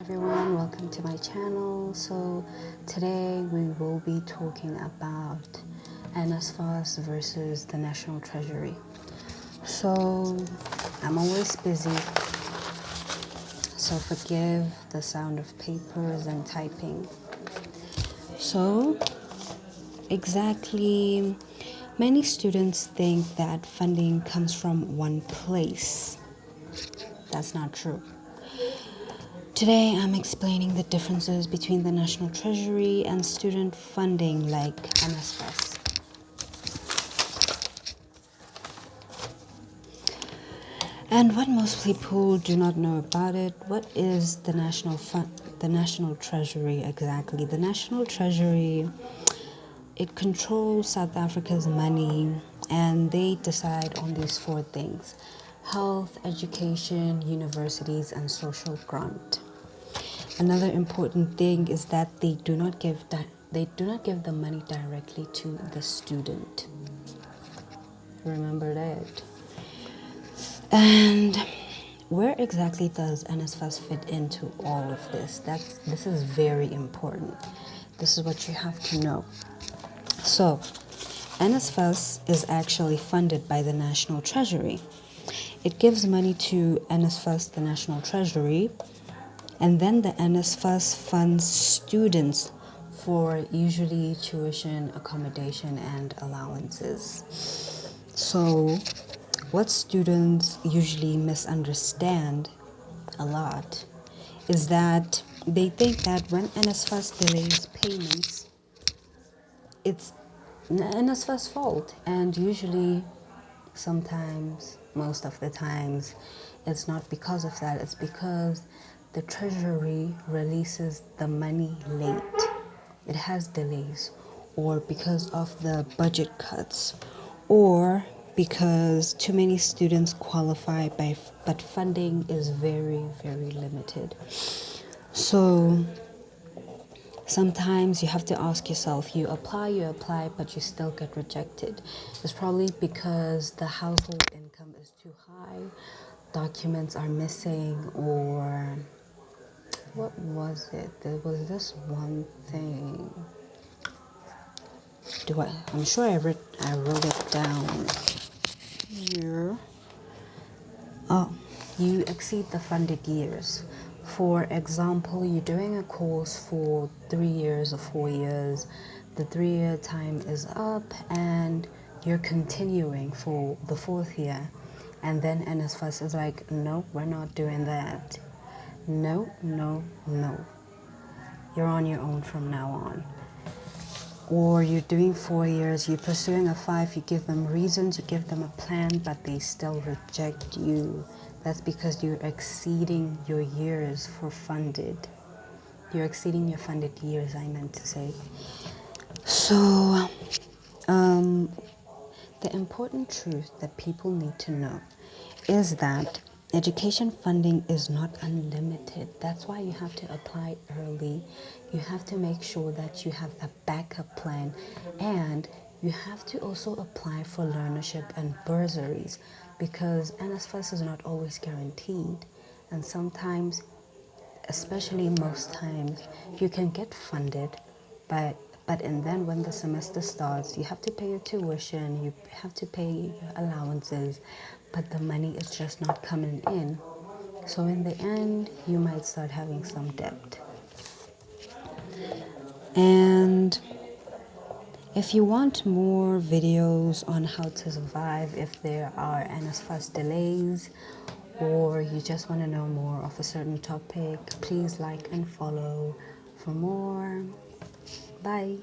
Everyone, welcome to my channel. So today we will be talking about NSFAS versus the National Treasury. So I'm always busy, so forgive the sound of papers and typing. So exactly, many students think that funding comes from one place. That's not true. Today, I'm explaining the differences between the National Treasury and student funding like NSFAS. And what most people do not know about it, what is the National Treasury exactly? The National Treasury, it controls South Africa's money, and they decide on these four things: health, education, universities, and social grant. Another important thing is that they do not give the money directly to the student. Remember that. And where exactly does NSFAS fit into all of this? This is very important. This is what you have to know. So, NSFAS is actually funded by the National Treasury. It gives money to NSFAS, the National Treasury, and then the NSFAS funds students for usually tuition, accommodation, and allowances. So, what students usually misunderstand a lot is that they think that when NSFAS delays payments, it's NSFAS fault, and usually, sometimes, most of the times, it's not because of that. It's because the Treasury releases the money late. It has delays, or because of the budget cuts, or because too many students qualify but funding is very, very limited. So sometimes you have to ask yourself, you apply, but you still get rejected. It's probably because the household income is too high, documents are missing, or what was it? There was this one thing. I'm sure I wrote it down here. Oh, you exceed the funded years. For example, you're doing a course for 3 years or 4 years. The 3-year time is up and you're continuing for the 4th year. And then NSFAS is like, no, we're not doing that. No, no, no. You're on your own from now on. Or you're doing 4 years, you're pursuing a 5, you give them reasons, you give them a plan, but they still reject you. That's because you're exceeding your years for funded. You're exceeding your funded years, I meant to say. So, the important truth that people need to know is that education funding is not unlimited. That's why you have to apply early. You have to make sure that you have a backup plan, and you have to also apply for learnership and bursaries, because NSFAS is not always guaranteed, and sometimes, especially most times, you can get funded, and then when the semester starts, you have to pay your tuition, you have to pay your allowances, but the money is just not coming in. So in the end, you might start having some debt. And if you want more videos on how to survive if there are NSFAS delays, or you just want to know more of a certain topic, please like and follow for more. Bye.